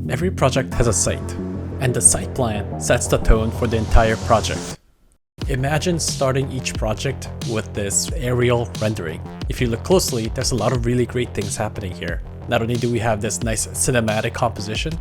Every project has a site, and the site plan sets the tone for the entire project. Imagine starting each project with this aerial rendering. If you look closely, there's a lot of really great things happening here. Not only do we have this nice cinematic composition,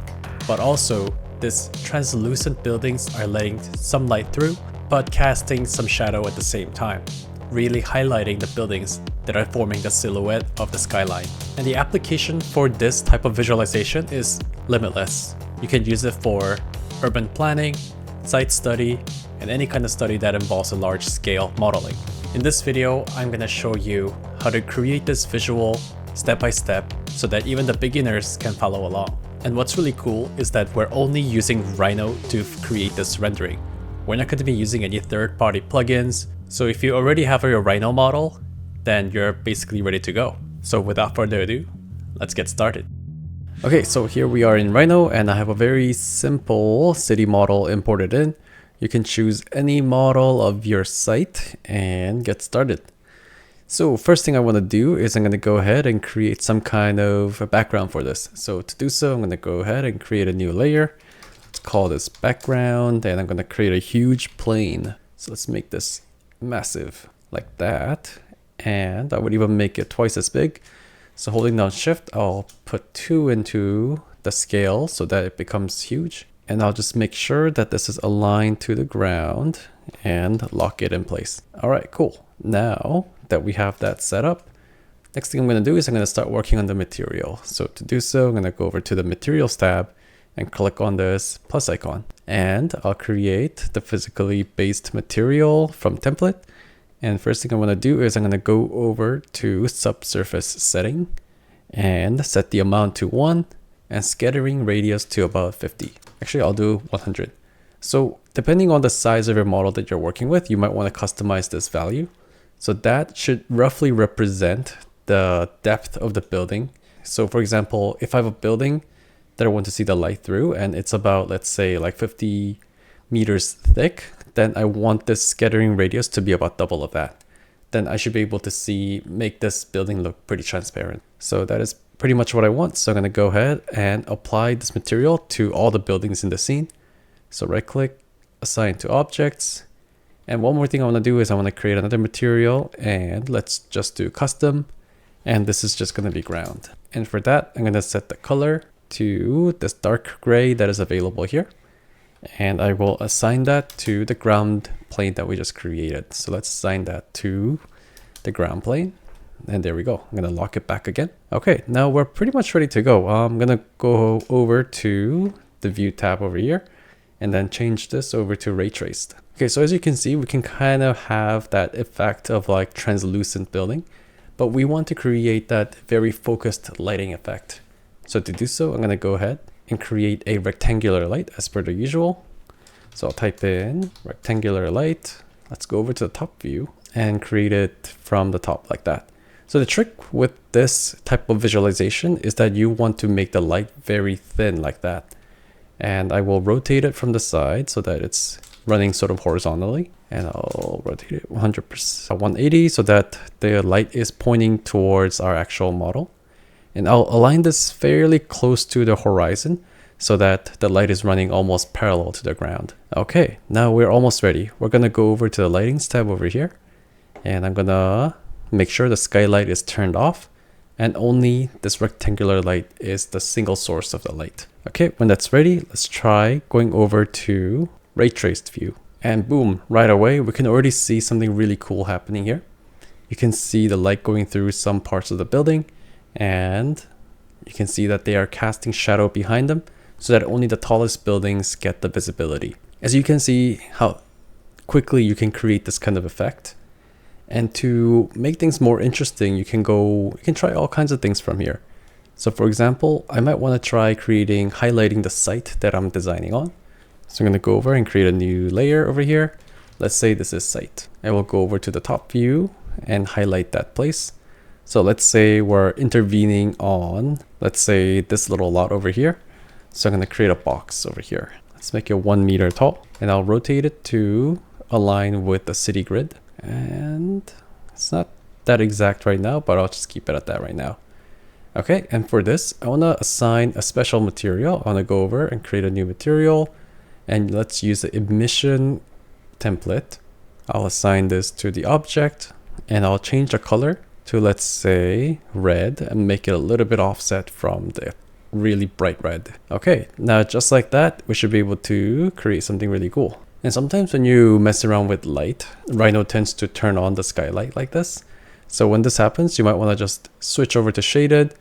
but also these translucent buildings are letting some light through, but casting some shadow at the same time, really highlighting the buildings that are forming the silhouette of the skyline. And the application for this type of visualization is limitless. You can use it for urban planning, site study, and any kind of study that involves a large scale modeling. In this video, I'm going to show you how to create this visual step by step so that even the beginners can follow along. And what's really cool is that we're only using Rhino to create this rendering. We're not going to be using any third-party plugins, so if you already have your Rhino model, then you're basically ready to go. So without further ado, let's get started. Okay, so here we are in Rhino, and I have a very simple city model imported in. You can choose any model of your site and get started. So first thing I want to do is I'm going to go ahead and create some kind of a background for this. So to do so, I'm going to go ahead and create a new layer. Let's call this background, and I'm going to create a huge plane. So let's make this massive like that. And I would even make it twice as big. So holding down shift, I'll put 2 into the scale so that it becomes huge. And I'll just make sure that this is aligned to the ground and lock it in place. All right, cool. Now that we have that set up, next thing I'm going to do is I'm going to start working on the material. So to do so, I'm going to go over to the materials tab and click on this plus icon. And I'll create the physically based material from template. And first thing I'm going to do is I'm going to go over to subsurface setting and set the amount to 1 and scattering radius to about 50. Actually, I'll do 100. So depending on the size of your model that you're working with, you might want to customize this value. So that should roughly represent the depth of the building. So for example, if I have a building that I want to see the light through and it's about, let's say, like 50 meters thick, then I want this scattering radius to be about double of that. Then I should be able to make this building look pretty transparent. So that is pretty much what I want. So I'm going to go ahead and apply this material to all the buildings in the scene. So right click, assign to objects. And one more thing I want to do is I want to create another material, and let's just do custom. And this is just going to be ground. And for that, I'm going to set the color to this dark gray that is available here. And I will assign that to the ground plane that we just created. So let's assign that to the ground plane. And there we go. I'm going to lock it back again. Okay, now we're pretty much ready to go. I'm going to go over to the view tab over here and then change this over to ray traced. Okay, so as you can see, we can kind of have that effect of like translucent building, but we want to create that very focused lighting effect. So to do so, I'm going to go ahead and create a rectangular light as per the usual. So I'll type in rectangular light. Let's go over to the top view and create it from the top like that. So the trick with this type of visualization is that you want to make the light very thin like that. And I will rotate it from the side so that it's running sort of horizontally. And I'll rotate it 100%, 180 so that the light is pointing towards our actual model. And I'll align this fairly close to the horizon so that the light is running almost parallel to the ground. Okay, now we're almost ready. We're going to go over to the lightings tab over here. And I'm going to make sure the skylight is turned off. And only this rectangular light is the single source of the light. Okay, when that's ready, let's try going over to ray traced view. And boom, right away, we can already see something really cool happening here. You can see the light going through some parts of the building. And you can see that they are casting shadow behind them so that only the tallest buildings get the visibility. As you can see how quickly you can create this kind of effect. And to make things more interesting, you can try all kinds of things from here. So for example, I might want to try highlighting the site that I'm designing on. So I'm going to go over and create a new layer over here. Let's say this is site. I will go over to the top view and highlight that place. So let's say we're intervening on, let's say this little lot over here. So I'm going to create a box over here. Let's make it 1 meter tall, and I'll rotate it to align with the city grid. And it's not that exact right now, but I'll just keep it at that right now. Okay, and for this, I want to assign a special material. I want to go over and create a new material, and let's use the emission template. I'll assign this to the object, and I'll change the color to, let's say, red, and make it a little bit offset from the really bright red. Okay, now just like that, we should be able to create something really cool. And sometimes when you mess around with light, Rhino tends to turn on the skylight like this. So when this happens, you might want to just switch over to shaded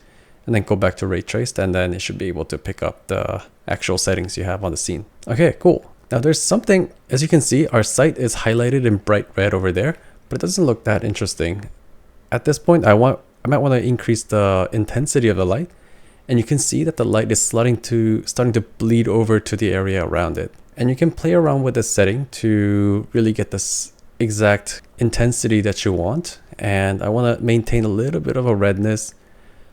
and then go back to ray traced, and then it should be able to pick up the actual settings you have on the scene. Okay, cool. Now there's something, as you can see, our site is highlighted in bright red over there, but it doesn't look that interesting. At this point, I might want to increase the intensity of the light, and you can see that the light is starting to bleed over to the area around it. And you can play around with this setting to really get this exact intensity that you want. And I want to maintain a little bit of a redness,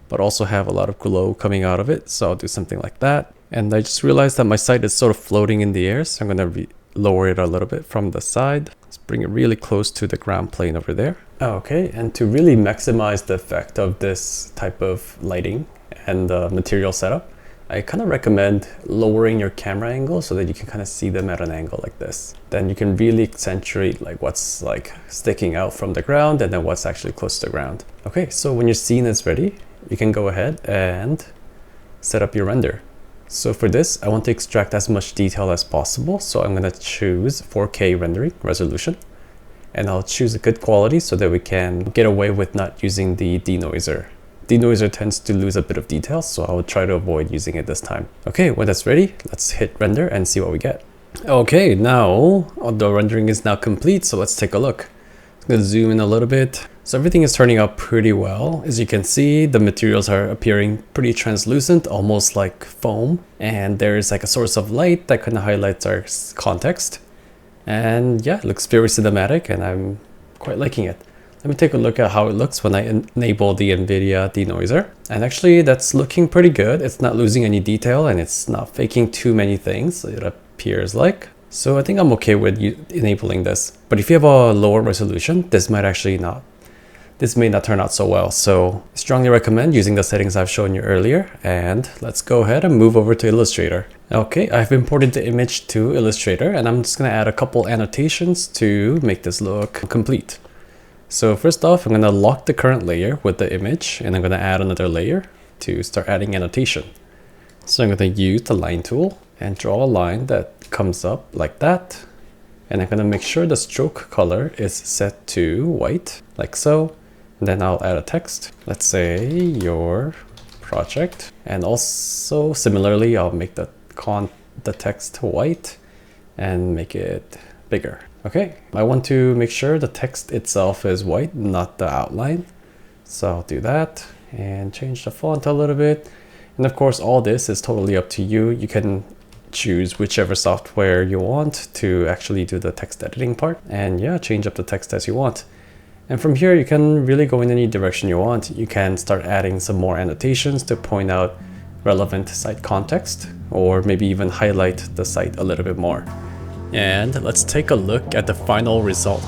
but also have a lot of glow coming out of it. So I'll do something like that. And I just realized that my site is sort of floating in the air, so I'm going to lower it a little bit from the side. Let's bring it really close to the ground plane over there. Okay, and to really maximize the effect of this type of lighting and the material setup, I kind of recommend lowering your camera angle so that you can kind of see them at an angle like this. Then you can really accentuate like what's like sticking out from the ground and then what's actually close to the ground. Okay, so when your scene is ready, you can go ahead and set up your render. So for this, I want to extract as much detail as possible. So I'm going to choose 4K rendering resolution, and I'll choose a good quality so that we can get away with not using the denoiser. Denoiser tends to lose a bit of detail, so I will try to avoid using it this time. Okay, when that's ready, let's hit render and see what we get. Okay, now the rendering is now complete, so let's take a look. I'm going to zoom in a little bit. So everything is turning out pretty well. As you can see, the materials are appearing pretty translucent, almost like foam. And there's like a source of light that kind of highlights our context. And yeah, it looks very cinematic and I'm quite liking it. Let me take a look at how it looks when I enable the NVIDIA denoiser. And actually that's looking pretty good. It's not losing any detail and it's not faking too many things, it appears like. So I think I'm okay with enabling this. But if you have a lower resolution, this may not turn out so well. So I strongly recommend using the settings I've shown you earlier. And let's go ahead and move over to Illustrator. Okay, I've imported the image to Illustrator and I'm just gonna add a couple annotations to make this look complete. So first off, I'm going to lock the current layer with the image and I'm going to add another layer to start adding annotation. So I'm going to use the line tool and draw a line that comes up like that. And I'm going to make sure the stroke color is set to white, like so. And then I'll add a text. Let's say your project. And also similarly, I'll make the text white and make it bigger. Okay, I want to make sure the text itself is white, not the outline. So I'll do that and change the font a little bit. And of course, all this is totally up to you. You can choose whichever software you want to actually do the text editing part. And yeah, change up the text as you want. And from here, you can really go in any direction you want. You can start adding some more annotations to point out relevant site context, or maybe even highlight the site a little bit more. And let's take a look at the final result.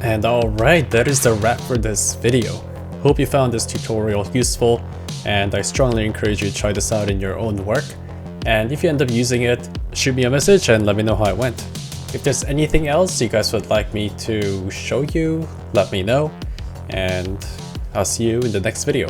And alright, that is the wrap for this video. Hope you found this tutorial useful, and I strongly encourage you to try this out in your own work. And if you end up using it, shoot me a message and let me know how it went. If there's anything else you guys would like me to show you, let me know. And I'll see you in the next video.